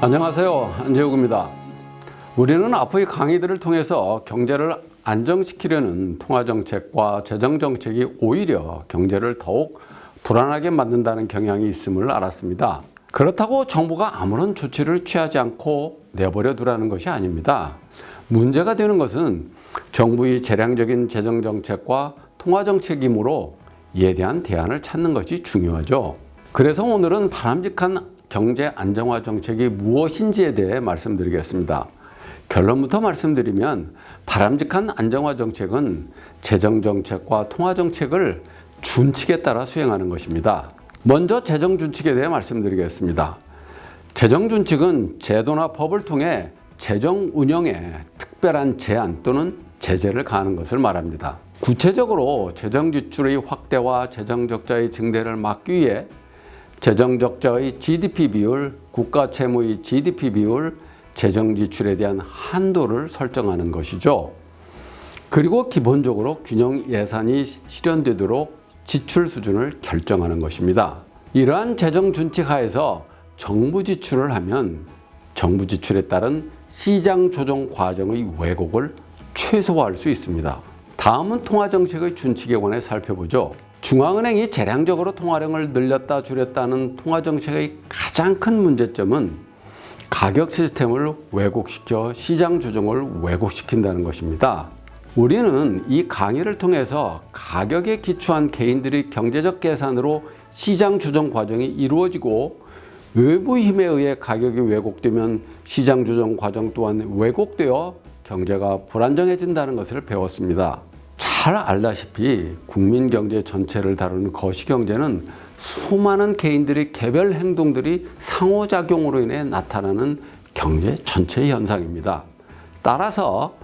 안녕하세요, 안재욱입니다. 우리는 앞의 강의들을 통해서 경제를 안정시키려는 통화정책과 재정정책이 오히려 경제를 더욱 불안하게 만든다는 경향이 있음을 알았습니다. 그렇다고 정부가 아무런 조치를 취하지 않고 내버려 두라는 것이 아닙니다. 문제가 되는 것은 정부의 재량적인 재정정책과 통화정책이므로 이에 대한 대안을 찾는 것이 중요하죠. 그래서 오늘은 바람직한 경제 안정화 정책이 무엇인지에 대해 말씀드리겠습니다. 결론부터 말씀드리면 바람직한 안정화 정책은 재정정책과 통화정책을 준칙에 따라 수행하는 것입니다. 먼저 재정준칙에 대해 말씀드리겠습니다. 재정준칙은 제도나 법을 통해 재정 운영에 특별한 제한 또는 제재를 가하는 것을 말합니다. 구체적으로 재정지출의 확대와 재정적자의 증대를 막기 위해 재정적자의 GDP 비율, 국가채무의 GDP 비율, 재정지출에 대한 한도를 설정하는 것이죠. 그리고 기본적으로 균형 예산이 실현되도록 지출 수준을 결정하는 것입니다. 이러한 재정준칙 하에서 정부 지출을 하면 정부 지출에 따른 시장 조정 과정의 왜곡을 최소화할 수 있습니다. 다음은 통화정책의 준칙에 관해 살펴보죠. 중앙은행이 재량적으로 통화량을 늘렸다 줄였다는 통화정책의 가장 큰 문제점은 가격 시스템을 왜곡시켜 시장 조정을 왜곡시킨다는 것입니다. 우리는 이 강의를 통해서 가격에 기초한 개인들의 경제적 계산으로 시장 조정 과정이 이루어지고 외부 힘에 의해 가격이 왜곡되면 시장 조정 과정 또한 왜곡되어 경제가 불안정해진다는 것을 배웠습니다. 잘 알다시피 국민 경제 전체를 다루는 거시경제는 수많은 개인들의 개별 행동들이 상호작용으로 인해 나타나는 경제 전체 현상입니다. 따라서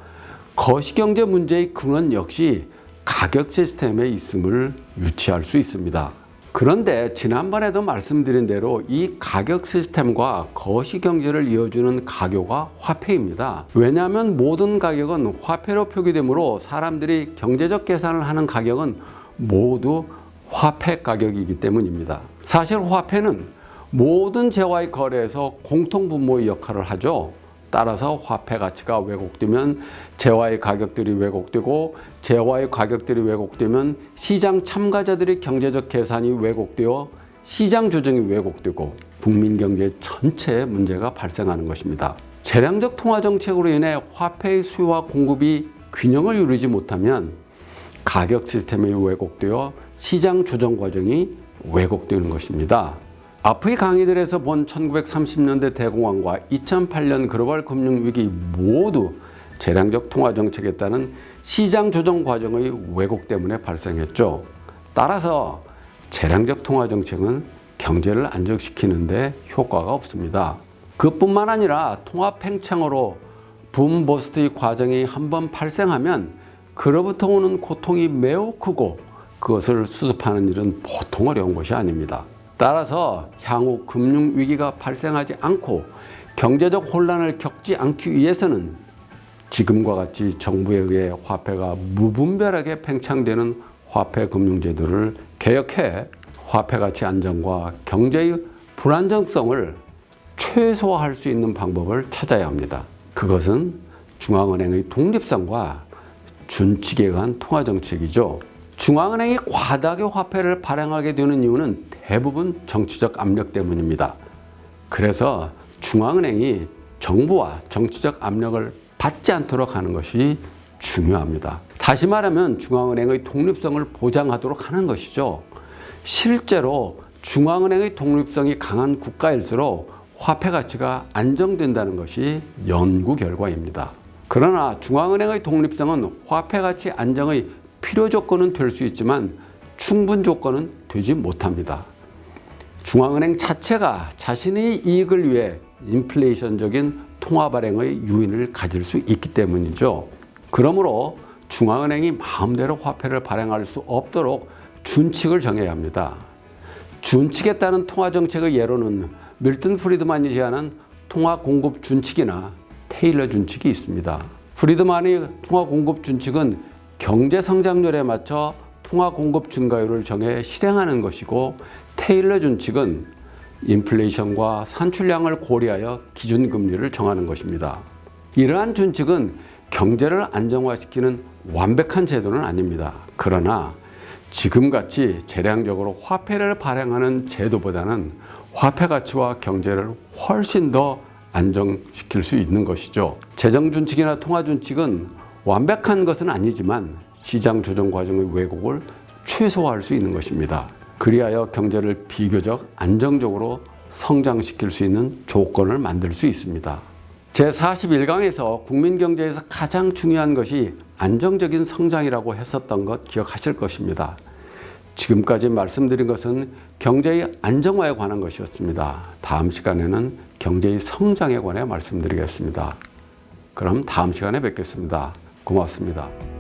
거시경제 문제의 근원 역시 가격 시스템에 있음을 유추할 수 있습니다. 그런데 지난번에도 말씀드린 대로 이 가격 시스템과 거시경제를 이어주는 가교가 화폐입니다. 왜냐하면 모든 가격은 화폐로 표기되므로 사람들이 경제적 계산을 하는 가격은 모두 화폐 가격이기 때문입니다. 사실 화폐는 모든 재화의 거래에서 공통분모의 역할을 하죠. 따라서 화폐 가치가 왜곡되면 재화의 가격들이 왜곡되고 재화의 가격들이 왜곡되면 시장 참가자들의 경제적 계산이 왜곡되어 시장 조정이 왜곡되고 국민 경제 전체에 문제가 발생하는 것입니다. 재량적 통화 정책으로 인해 화폐의 수요와 공급이 균형을 이루지 못하면 가격 시스템이 왜곡되어 시장 조정 과정이 왜곡되는 것입니다. 앞의 강의들에서 본 1930년대 대공황과 2008년 글로벌 금융위기 모두 재량적 통화정책에 따른 시장 조정 과정의 왜곡 때문에 발생했죠. 따라서 재량적 통화정책은 경제를 안정시키는 데 효과가 없습니다. 그뿐만 아니라 통화 팽창으로 붐버스트의 과정이 한번 발생하면 그로부터 오는 고통이 매우 크고 그것을 수습하는 일은 보통 어려운 것이 아닙니다. 따라서 향후 금융위기가 발생하지 않고 경제적 혼란을 겪지 않기 위해서는 지금과 같이 정부에 의해 화폐가 무분별하게 팽창되는 화폐 금융제도를 개혁해 화폐 가치 안정과 경제의 불안정성을 최소화할 수 있는 방법을 찾아야 합니다. 그것은 중앙은행의 독립성과 준칙에 의한 통화정책이죠. 중앙은행이 과다하게 화폐를 발행하게 되는 이유는 대부분 정치적 압력 때문입니다. 그래서 중앙은행이 정부와 정치적 압력을 받지 않도록 하는 것이 중요합니다. 다시 말하면 중앙은행의 독립성을 보장하도록 하는 것이죠. 실제로 중앙은행의 독립성이 강한 국가일수록 화폐 가치가 안정된다는 것이 연구 결과입니다. 그러나 중앙은행의 독립성은 화폐 가치 안정의 필요 조건은 될 수 있지만 충분 조건은 되지 못합니다. 중앙은행 자체가 자신의 이익을 위해 인플레이션적인 통화 발행의 유인을 가질 수 있기 때문이죠. 그러므로 중앙은행이 마음대로 화폐를 발행할 수 없도록 준칙을 정해야 합니다. 준칙에 따른 통화정책의 예로는 밀턴 프리드만이 제안한 통화공급 준칙이나 테일러 준칙이 있습니다. 프리드만의 통화공급 준칙은 경제 성장률에 맞춰 통화 공급 증가율을 정해 실행하는 것이고 테일러 준칙은 인플레이션과 산출량을 고려하여 기준금리를 정하는 것입니다. 이러한 준칙은 경제를 안정화시키는 완벽한 제도는 아닙니다. 그러나 지금같이 재량적으로 화폐를 발행하는 제도보다는 화폐 가치와 경제를 훨씬 더 안정시킬 수 있는 것이죠. 재정준칙이나 통화준칙은 완벽한 것은 아니지만 시장 조정 과정의 왜곡을 최소화할 수 있는 것입니다. 그리하여 경제를 비교적 안정적으로 성장시킬 수 있는 조건을 만들 수 있습니다. 제41강에서 국민경제에서 가장 중요한 것이 안정적인 성장이라고 했었던 것 기억하실 것입니다. 지금까지 말씀드린 것은 경제의 안정화에 관한 것이었습니다. 다음 시간에는 경제의 성장에 관해 말씀드리겠습니다. 그럼 다음 시간에 뵙겠습니다. 고맙습니다.